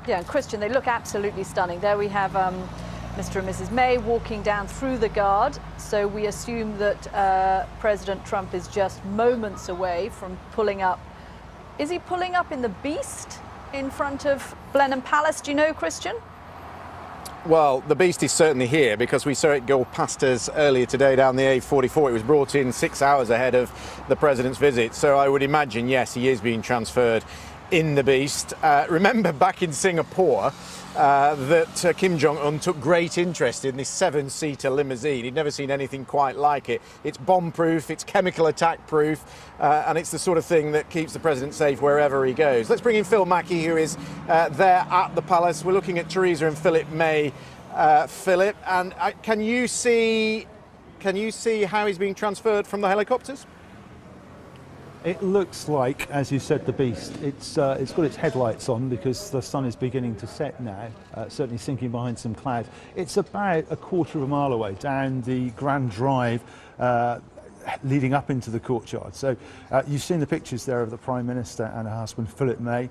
Yeah, and Christian, they look absolutely stunning. There we have Mr. and Mrs. May walking down through the guard. So we assume that President Trump is just moments away from pulling up. Is he pulling up in the Beast in front of Blenheim Palace? Do you know, Christian? Well, the Beast is certainly here because we saw it go past us earlier today down the A44. It was brought in 6 hours ahead of the President's visit. So I would imagine, yes, he is being transferred in the Beast. Remember back in Singapore that Kim Jong-un took great interest in this 7-seater limousine. He'd never seen anything quite like it. It's bomb-proof, it's chemical attack-proof, and it's the sort of thing that keeps the President safe wherever he goes. Let's bring in Phil Mackey, who is there at the Palace. We're looking at Theresa and Philip May. Philip, and can you see how he's being transferred from the helicopters? It looks like, as you said, the Beast. It's got its headlights on because the sun is beginning to set now, certainly sinking behind some clouds. It's about a quarter of a mile away down the Grand Drive leading up into the courtyard. So you've seen the pictures there of the Prime Minister and her husband, Philip May.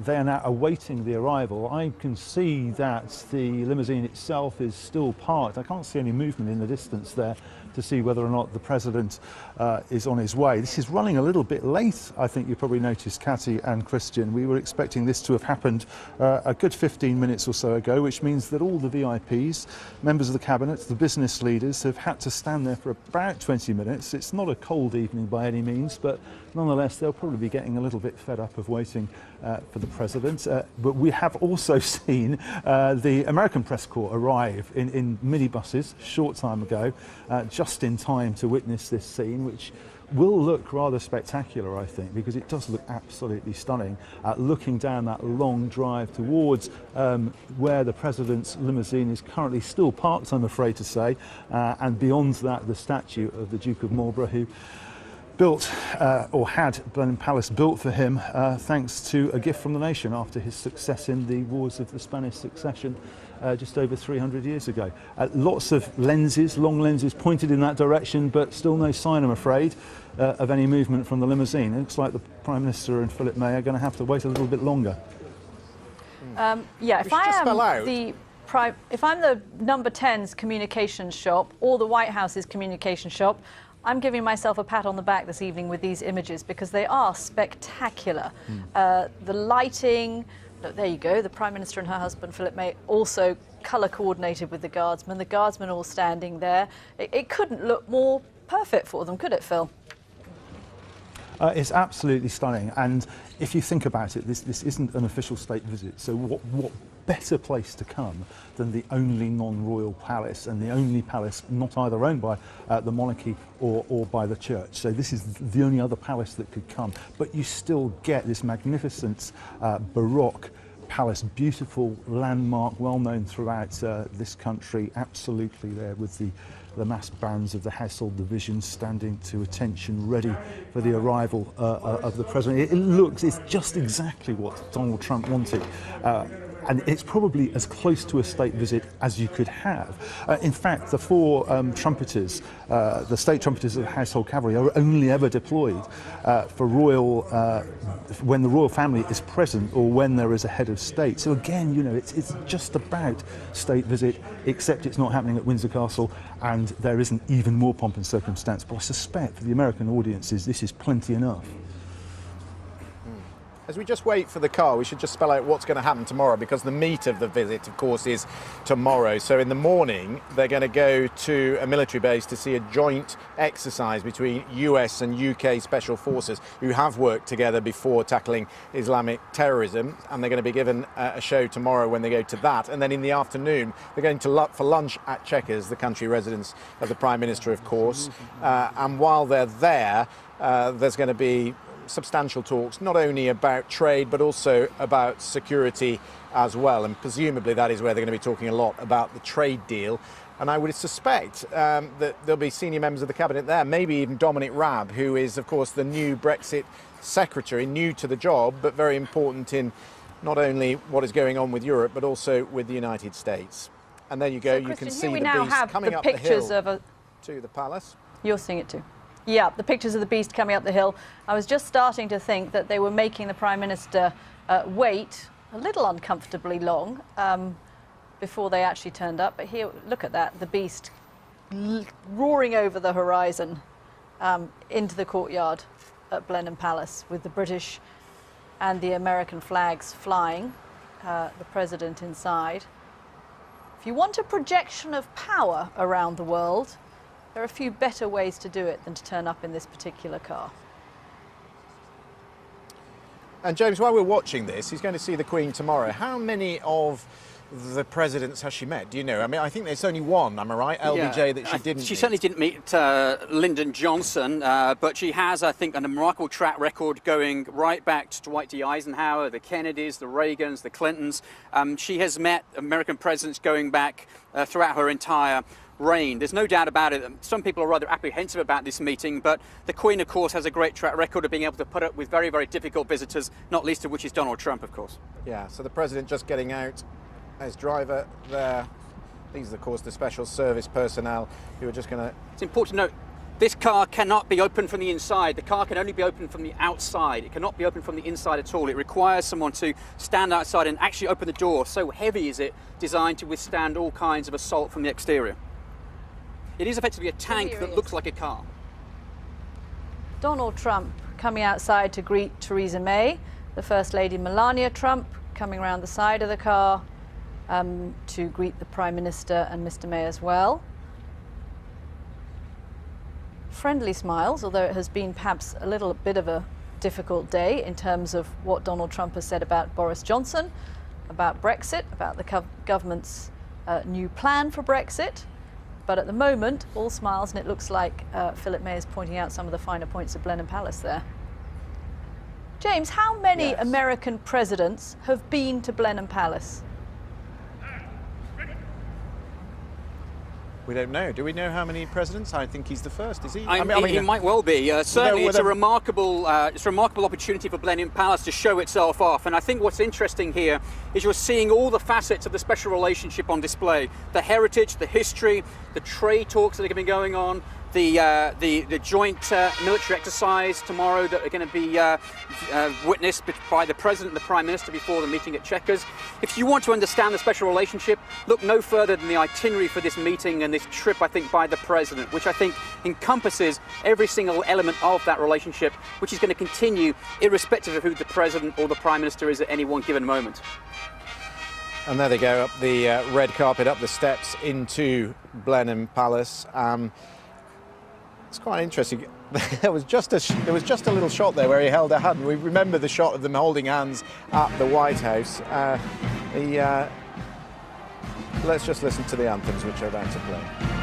They are now awaiting the arrival. I can see that the limousine itself is still parked. I can't see any movement in the distance there to see whether or not the President is on his way. This is running a little bit late, I think you probably noticed, Cathy and Christian. We were expecting this to have happened a good 15 minutes or so ago, which means that all the VIPs, members of the Cabinet, the business leaders have had to stand there for about 20 minutes. It's not a cold evening by any means, but nonetheless, they'll probably be getting a little bit fed up of waiting for the President. But we have also seen the American press corps arrive in minibuses a short time ago, just in time to witness this scene, which will look rather spectacular, I think, because it does look absolutely stunning. Looking down that long drive towards where the President's limousine is currently still parked, I'm afraid to say, and beyond that, the statue of the Duke of Marlborough, who built or had Blenheim Palace built for him thanks to a gift from the nation after his success in the Wars of the Spanish Succession just over 300 years ago. Lots of lenses, long lenses pointed in that direction, but still no sign, I'm afraid, of any movement from the limousine. It looks like the Prime Minister and Philip May are going to have to wait a little bit longer. Yeah, if I'm the number 10's communications shop or the White House's communications shop, I'm giving myself a pat on the back this evening with these images because they are spectacular. The lighting, look, there you go, the Prime Minister and her husband, Philip May, also colour coordinated with the Guardsmen all standing there. It couldn't look more perfect for them, could it, Phil? It's absolutely stunning, and if you think about it, this isn't an official state visit, so what better place to come than the only non-royal palace, and the only palace not either owned by the monarchy or by the church. So this is the only other palace that could come, but you still get this magnificent Baroque palace, beautiful landmark, well known throughout this country, absolutely there with the massed bands of the Household Division standing to attention, ready for the arrival of the President. It's just exactly what Donald Trump wanted. And it's probably as close to a state visit as you could have. In fact, the four trumpeters, the state trumpeters of the Household Cavalry, are only ever deployed for royal, when the royal family is present or when there is a head of state. So again, you know, it's just about state visit, except it's not happening at Windsor Castle, and there isn't even more pomp and circumstance. But I suspect for the American audiences, this is plenty enough. As we just wait for the car, we should just spell out what's going to happen tomorrow, because the meat of the visit, of course, is tomorrow. So in the morning, they're going to go to a military base to see a joint exercise between US and UK special forces who have worked together before tackling Islamic terrorism. And they're going to be given a show tomorrow when they go to that. And then in the afternoon, they're going to for lunch at Chequers, the country residence of the Prime Minister, of course. And while they're there, there's going to be substantial talks, not only about trade, but also about security as well. And presumably that is where they're going to be talking a lot about the trade deal. And I would suspect that there'll be senior members of the cabinet there, maybe even Dominic Raab, who is, of course, the new Brexit secretary, new to the job, but very important in not only what is going on with Europe, but also with the United States. And there you go, so, you can Christian, see the beast coming up the hill to the palace. You're seeing it too. Yeah, the pictures of the beast coming up the hill. I was just starting to think that they were making the Prime Minister wait a little uncomfortably long before they actually turned up. But here, look at that, the beast roaring over the horizon into the courtyard at Blenheim Palace with the British and the American flags flying, the president inside. If you want a projection of power around the world, there are a few better ways to do it than to turn up in this particular car. And James, while we're watching this, he's going to see the Queen tomorrow. How many of the presidents has she met? Do you know? I mean, I think there's only one, am I right? LBJ, that she didn't meet. She certainly didn't meet Lyndon Johnson, but she has, I think, a remarkable track record going right back to Dwight D. Eisenhower, the Kennedys, the Reagans, the Clintons. She has met American presidents going back throughout her entire reign. There's no doubt about it. Some people are rather apprehensive about this meeting, but the Queen, of course, has a great track record of being able to put up with very, very difficult visitors, not least of which is Donald Trump, of course. Yeah, so the president just getting out as driver there. These are, of course, the special service personnel who are just going to... It's important to note, this car cannot be opened from the inside. The car can only be opened from the outside. It cannot be opened from the inside at all. It requires someone to stand outside and actually open the door. So heavy is it, designed to withstand all kinds of assault from the exterior. It is effectively a tank that looks like a car. Donald Trump coming outside to greet Theresa May, the First Lady Melania Trump coming around the side of the car to greet the Prime Minister and Mr. May as well. Friendly smiles, although it has been perhaps a little bit of a difficult day in terms of what Donald Trump has said about Boris Johnson, about Brexit, about the government's new plan for Brexit. But at the moment, all smiles, and it looks like Philip May is pointing out some of the finer points of Blenheim Palace there. James, how many American presidents have been to Blenheim Palace? We don't know. Do we know how many presidents? I think he's the first, is he? He might well be. Certainly, it's a remarkable opportunity for Blenheim Palace to show itself off. And I think what's interesting here is you're seeing all the facets of the special relationship on display: the heritage, the history, the trade talks that are going to be going on, the joint military exercise tomorrow that are going to be witnessed by the President and the Prime Minister before the meeting at Chequers. If you want to understand the special relationship, look no further than the itinerary for this meeting and this trip, I think, by the President, which I think encompasses every single element of that relationship, which is going to continue irrespective of who the President or the Prime Minister is at any one given moment. And there they go, up the red carpet, up the steps into Blenheim Palace. It's quite interesting. There was just a little shot there where he held a hand. We remember the shot of them holding hands at the White House. Let's just listen to the anthems which are about to play.